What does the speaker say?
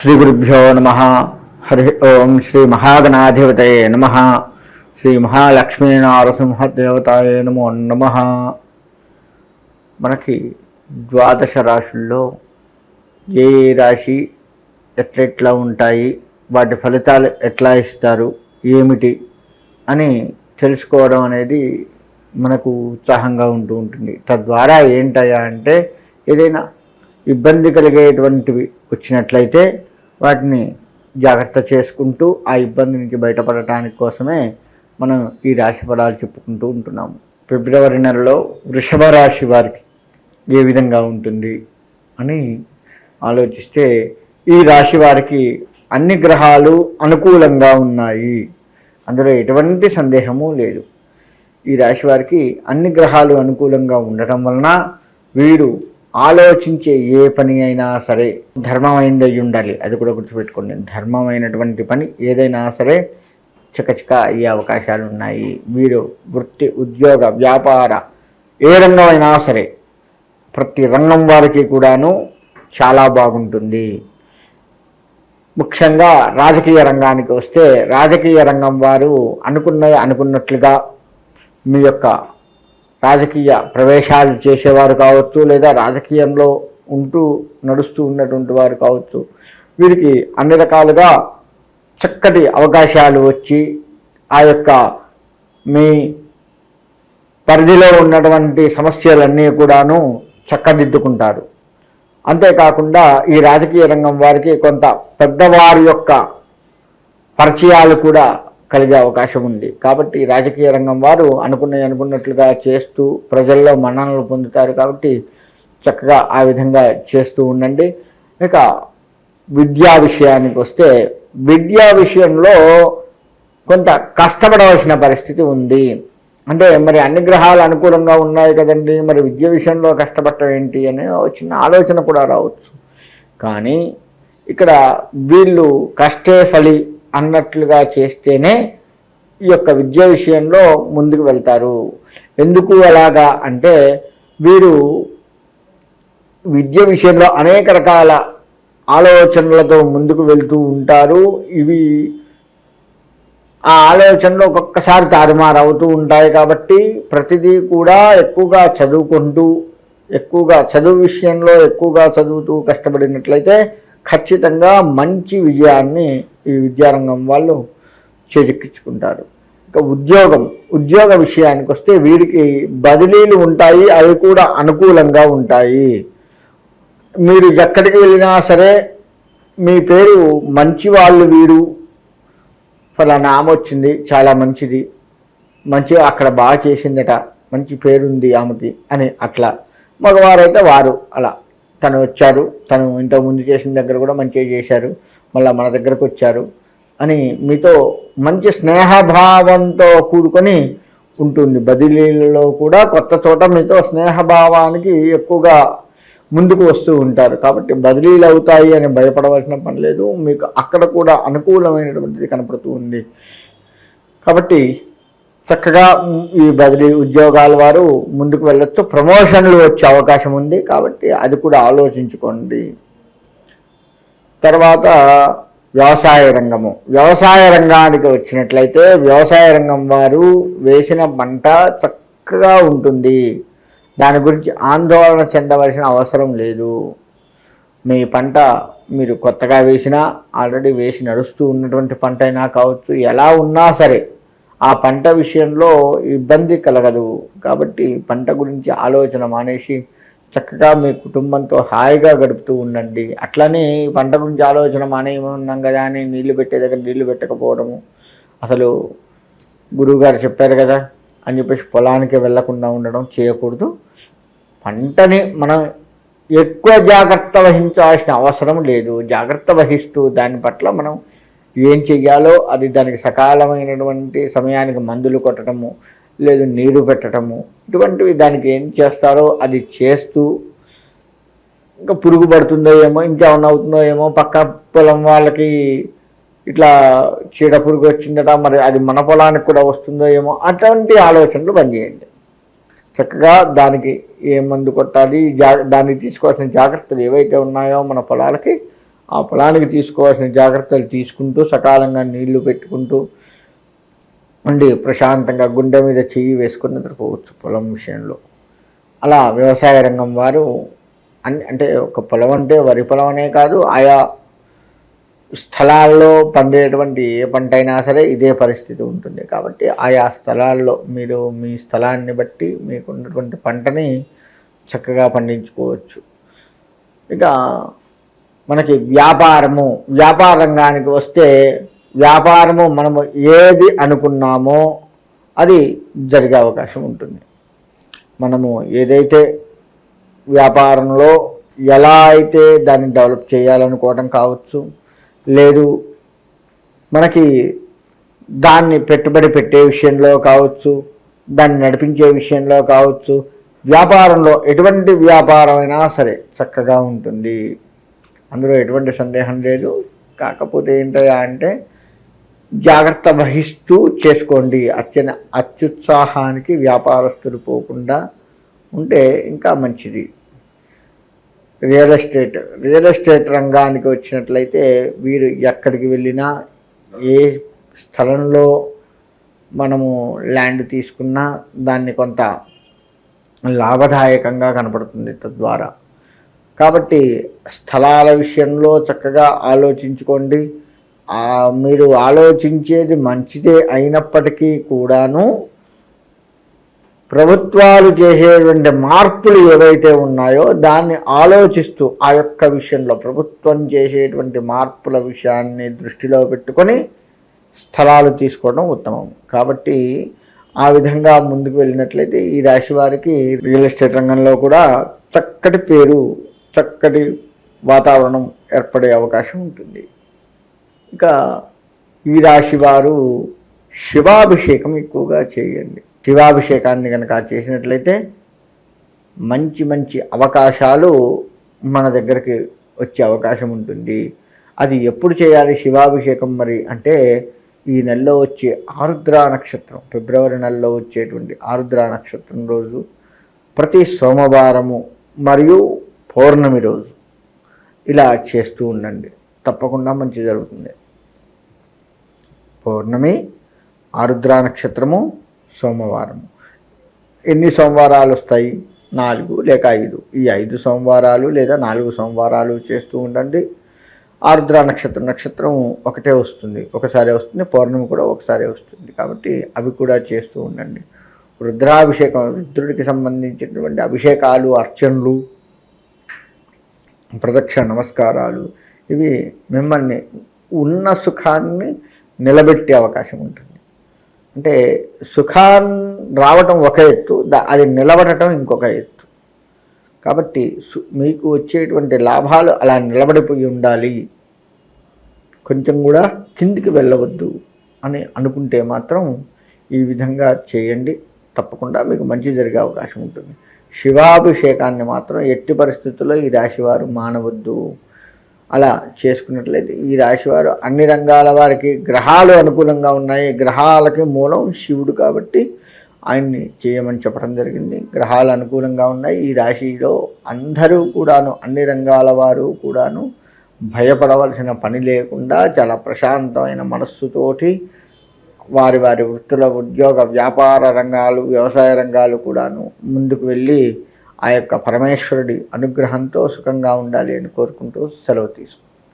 శ్రీ గురుభ్యో నమ. హరి ఓం. శ్రీ మహాగణాధిపతయే నమ. శ్రీ మహాలక్ష్మీనారసింహదేవతాయే నమో నమ. మనకి ద్వాదశ రాశుల్లో ఏ రాశి ఎట్లెట్లా ఉంటాయి, వాటి ఫలితాలు ఎట్లా ఇస్తారు, ఏమిటి అని తెలుసుకోవడం అనేది మనకు ఉత్సాహంగా ఉంటుంది. తద్వారా ఏంటయ్యా అంటే, ఏదైనా ఇబ్బంది కలిగేటువంటివి వచ్చినట్లయితే వాటిని జాగ్రత్త చేసుకుంటూ ఆ ఇబ్బంది నుంచి బయటపడటానికి కోసమే మనం ఈ రాశి ఫలాలు చెప్పుకుంటూ ఉంటున్నాము. ఫిబ్రవరి నెలలో వృషభ రాశి వారికి ఏ విధంగా ఉంటుంది అని ఆలోచిస్తే, ఈ రాశి వారికి అన్ని గ్రహాలు అనుకూలంగా ఉన్నాయి, అందులో ఎటువంటి సందేహము లేదు. ఈ రాశి వారికి అన్ని గ్రహాలు అనుకూలంగా ఉండటం వలన వీరు ఆలోచించే ఏ పని అయినా సరే ధర్మమైనది అయి ఉండాలి. అది కూడా గుర్తుపెట్టుకోండి. ధర్మమైనటువంటి పని ఏదైనా సరే చకచక అయ్యే అవకాశాలు ఉన్నాయి. వీరు వృత్తి, ఉద్యోగ, వ్యాపార ఏ రంగం అయినా సరే ప్రతి రంగం వారికి కూడాను చాలా బాగుంటుంది. ముఖ్యంగా రాజకీయ రంగానికి వస్తే, రాజకీయ రంగం వారు అనుకున్నట్లుగా మీ యొక్క రాజకీయ ప్రవేశాలు చేసేవారు కావచ్చు, లేదా రాజకీయంలో నడుస్తూ ఉన్నటువంటి వారు కావచ్చు, వీరికి అన్ని రకాలుగా చక్కటి అవకాశాలు వచ్చి ఆ యొక్క మీ పరిధిలో ఉన్నటువంటి సమస్యలన్నీ కూడాను చక్కదిద్దుకుంటారు. అంతేకాకుండా ఈ రాజకీయ రంగం వారికి కొంత పెద్దవారి యొక్క పరిచయాలు కూడా కలిగే అవకాశం ఉంది. కాబట్టి రాజకీయ రంగం వారు అనుకున్నట్లుగా చేస్తూ ప్రజల్లో మన్ననలు పొందుతారు. కాబట్టి చక్కగా ఆ విధంగా చేస్తూ ఉండండి. ఇక విద్యా విషయానికి వస్తే, విద్యా విషయంలో కొంత కష్టపడవలసిన పరిస్థితి ఉంది. అంటే మరి అన్ని గ్రహాలు అనుకూలంగా ఉన్నాయి కదండి, మరి విద్య విషయంలో కష్టపడటం ఏంటి అనే చిన్న ఆలోచన కూడా రావచ్చు. కానీ ఇక్కడ వీళ్ళు కష్టే ఫలి అన్నట్లుగా చేస్తేనే ఈ యొక్క విద్య విషయంలో ముందుకు వెళ్తారు. ఎందుకు అలాగా అంటే, వీరు విద్య విషయంలో అనేక రకాల ఆలోచనలతో ముందుకు వెళ్తూ ఉంటారు. ఇవి ఆ ఆలోచనలు ఒక్కొక్కసారి తారుమారవుతూ ఉంటాయి. కాబట్టి ప్రతిదీ కూడా ఎక్కువగా చదువుకుంటూ, చదువు విషయంలో ఎక్కువగా చదువుతూ కష్టపడినట్లయితే ఖచ్చితంగా మంచి విజయాన్ని ఈ విద్యారంగం వాళ్ళు చేజిక్కించుకుంటారు. ఇక ఉద్యోగ విషయానికి వస్తే, వీరికి బదిలీలు ఉంటాయి, అవి కూడా అనుకూలంగా ఉంటాయి. మీరు ఎక్కడికి వెళ్ళినా సరే మీ పేరు మంచి వాళ్ళు, వీరు ఫలానా ఆమె వచ్చింది, చాలా మంచిది, మంచిగా అక్కడ బాగా చేసిందట, మంచి పేరుంది ఆమెకి అని అట్లా. మగవారైతే వారు అలా తను వచ్చారు, తను ఇంతకు ముందు చేసిన దగ్గర కూడా మంచిగా చేశారు, మళ్ళీ మన దగ్గరకు వచ్చారు అని మీతో మంచి స్నేహభావంతో కూడుకొని ఉంటుంది. బదిలీలలో కూడా కొత్త చోట మీతో స్నేహభావానికి ఎక్కువగా ముందుకు వస్తూ ఉంటారు. కాబట్టి బదిలీలు అవుతాయి అని భయపడవలసిన పని లేదు. మీకు అక్కడ కూడా అనుకూలమైనటువంటిది కనపడుతూ ఉంది. కాబట్టి చక్కగా ఈ బదిలీ ఉద్యోగాల వారు ముందుకు వెళ్ళొచ్చు. ప్రమోషన్లు వచ్చే అవకాశం ఉంది. కాబట్టి అది కూడా ఆలోచించుకోండి. తర్వాత వ్యవసాయ రంగానికి వచ్చినట్లయితే, వ్యవసాయ రంగం వారు వేసిన పంట చక్కగా ఉంటుంది. దాని గురించి ఆందోళన చెందవలసిన అవసరం లేదు. మీ పంట మీరు కొత్తగా వేసినా, ఆల్రెడీ వేసి నడుస్తూ ఉన్నటువంటి పంట అయినా కావచ్చు, ఎలా ఉన్నా సరే ఆ పంట విషయంలో ఇబ్బంది కలగదు. కాబట్టి పంట గురించి ఆలోచన మానేసి చక్కగా మీ కుటుంబంతో హాయిగా గడుపుతూ ఉండండి. అట్లనే పంట గురించి ఆలోచన మానేయమన్నాం కదా అని నీళ్లు పెట్టే దగ్గర నీళ్లు పెట్టకపోవడము, అసలు గురువుగారు చెప్పారు కదా అని చెప్పేసి పొలానికి వెళ్లకుండా ఉండడం చేయకూడదు. పంటని మనం ఎక్కువ జాగ్రత్త వహించాల్సిన అవసరం లేదు. జాగ్రత్త వహిస్తూ దాని పట్ల మనం ఏం చెయ్యాలో అది దానికి సకాలమైనటువంటి సమయానికి మందులు కొట్టడము, లేదు నీరు పెట్టడము, ఇటువంటివి దానికి ఏం చేస్తారో అది చేస్తూ, ఇంకా పురుగు పడుతుందో ఏమో, ఇంకేమన్నా అవుతుందో ఏమో, పక్క పొలం వాళ్ళకి ఇట్లా చీడ పురుగు వచ్చిందట, మరి అది మన పొలానికి కూడా వస్తుందో ఏమో, అటువంటి ఆలోచనలు పనిచేయండి. చక్కగా దానికి ఏ మందు కొట్టాలి, దానికి తీసుకోవాల్సిన జాగ్రత్తలు ఏవైతే ఉన్నాయో మన పొలాలకి ఆ పొలానికి తీసుకోవాల్సిన జాగ్రత్తలు తీసుకుంటూ సకాలంగా నీళ్లు పెట్టుకుంటూ ఉండి ప్రశాంతంగా గుండె మీద చెయ్యి వేసుకుని నిద్రపోవచ్చు పొలం విషయంలో. అలా వ్యవసాయ రంగం వారు అంటే ఒక పొలం అంటే వరి పొలం అనే కాదు, ఆయా స్థలాల్లో పండేటువంటి ఏ పంట అయినా సరే ఇదే పరిస్థితి ఉంటుంది. కాబట్టి ఆయా స్థలాల్లో మీరు మీ స్థలాన్ని బట్టి మీకున్నటువంటి పంటని చక్కగా పండించుకోవచ్చు. ఇక మనకి వ్యాపార రంగానికి వస్తే వ్యాపారము మనము ఏది అనుకున్నామో అది జరిగే అవకాశం ఉంటుంది. మనము ఏదైతే వ్యాపారంలో ఎలా అయితే దాన్ని డెవలప్ చేయాలనుకోవడం కావచ్చు, లేదు మనకి దాన్ని పెట్టుబడి పెట్టే విషయంలో కావచ్చు, దాన్ని నడిపించే విషయంలో కావచ్చు, వ్యాపారంలో ఎటువంటి వ్యాపారమైనా సరే చక్కగా ఉంటుంది, అందులో ఎటువంటి సందేహం లేదు. కాకపోతే ఏంటయ్యా అంటే జాగ్రత్త వహిస్తూ చేసుకోండి. అత్యుత్సాహానికి వ్యాపారస్తులు పోకుండా ఉంటే ఇంకా మంచిది. రియల్ ఎస్టేట్ రంగానికి వచ్చినట్లయితే వీరు ఎక్కడికి వెళ్ళినా ఏ స్థలంలో మనము ల్యాండ్ తీసుకున్నా దాన్ని కొంత లాభదాయకంగా కనపడుతుంది తద్వారా. కాబట్టి స్థలాల విషయంలో చక్కగా ఆలోచించుకోండి. మీరు ఆలోచించేది మంచిదే అయినప్పటికీ కూడాను ప్రభుత్వాలు చేసేటువంటి మార్పులు ఏవైతే ఉన్నాయో దాన్ని ఆలోచిస్తూ ఆ యొక్క విషయంలో ప్రభుత్వం చేసేటువంటి మార్పుల విషయాన్ని దృష్టిలో పెట్టుకొని స్థలాలు తీసుకోవడం ఉత్తమం. కాబట్టి ఆ విధంగా ముందుకు వెళ్ళినట్లయితే ఈ రాశి వారికి రియల్ ఎస్టేట్ రంగంలో కూడా చక్కటి పేరు, చక్కటి వాతావరణం ఏర్పడే అవకాశం ఉంటుంది. ఇంకా ఈ రాశి వారు శివాభిషేకం ఎక్కువగా చేయండి. శివాభిషేకాన్ని కనుక చేసినట్లయితే మంచి మంచి అవకాశాలు మన దగ్గరికి వచ్చే అవకాశం ఉంటుంది. అది ఎప్పుడు చేయాలి శివాభిషేకం మరి అంటే ఈ నెలలో వచ్చే ఆరుద్ర నక్షత్రం, ఫిబ్రవరి నెలలో వచ్చేటువంటి ఆరుద్ర నక్షత్రం రోజు ప్రతి సోమవారము మరియు పౌర్ణమి రోజు ఇలా చేస్తూ ఉండండి. తప్పకుండా మంచి జరుగుతుంది. పౌర్ణమి, ఆరుద్ర నక్షత్రము, సోమవారము. ఎన్ని సోమవారాలు వస్తాయి? 4 లేక 5. ఈ 5 సోమవారాలు లేదా 4 సోమవారాలు చేస్తూ ఉండండి. ఆరుద్ర నక్షత్రం ఒకటే వస్తుంది, ఒకసారి వస్తుంది. పౌర్ణమి కూడా ఒకసారి వస్తుంది. కాబట్టి అవి కూడా చేస్తూ ఉండండి. రుద్రాభిషేకం, రుద్రుడికి సంబంధించినటువంటి అభిషేకాలు, అర్చనలు, ప్రదక్షిణ నమస్కారాలు ఇవి మిమ్మల్ని ఉన్న సుఖాన్ని నిలబెట్టే అవకాశం ఉంటుంది. అంటే సుఖాన్ని రావటం ఒక ఎత్తు, అది నిలబడటం ఇంకొక ఎత్తు. కాబట్టి మీకు వచ్చేటువంటి లాభాలు అలా నిలబడిపోయి ఉండాలి, కొంచెం కూడా కిందికి వెళ్ళవద్దు అని అనుకుంటే మాత్రం ఈ విధంగా చేయండి. తప్పకుండా మీకు మంచి జరిగే అవకాశం ఉంటుంది. శివాభిషేకాన్ని మాత్రం ఎట్టి పరిస్థితుల్లో ఈ రాశివారు మానవద్దు. అలా చేసుకున్నట్లయితే ఈ రాశివారు అన్ని రంగాల వారికి గ్రహాలు అనుకూలంగా ఉన్నాయి. గ్రహాలకి మూలం శివుడు కాబట్టి ఆయన్ని చేయమని చెప్పడం జరిగింది. గ్రహాలు అనుకూలంగా ఉన్నాయి. ఈ రాశిలో అందరూ కూడాను, అన్ని రంగాల వారు కూడాను భయపడవలసిన పని లేకుండా చాలా ప్రశాంతమైన మనస్సుతోటి వారి వారి వృత్తుల, ఉద్యోగ, వ్యాపార రంగాలు, వ్యవసాయ రంగాలు కూడాను ముందుకు వెళ్ళి ఆ యొక్క పరమేశ్వరుడి అనుగ్రహంతో సుఖంగా ఉండాలి అని కోరుకుంటూ సెలవు తీసుకుంటాం.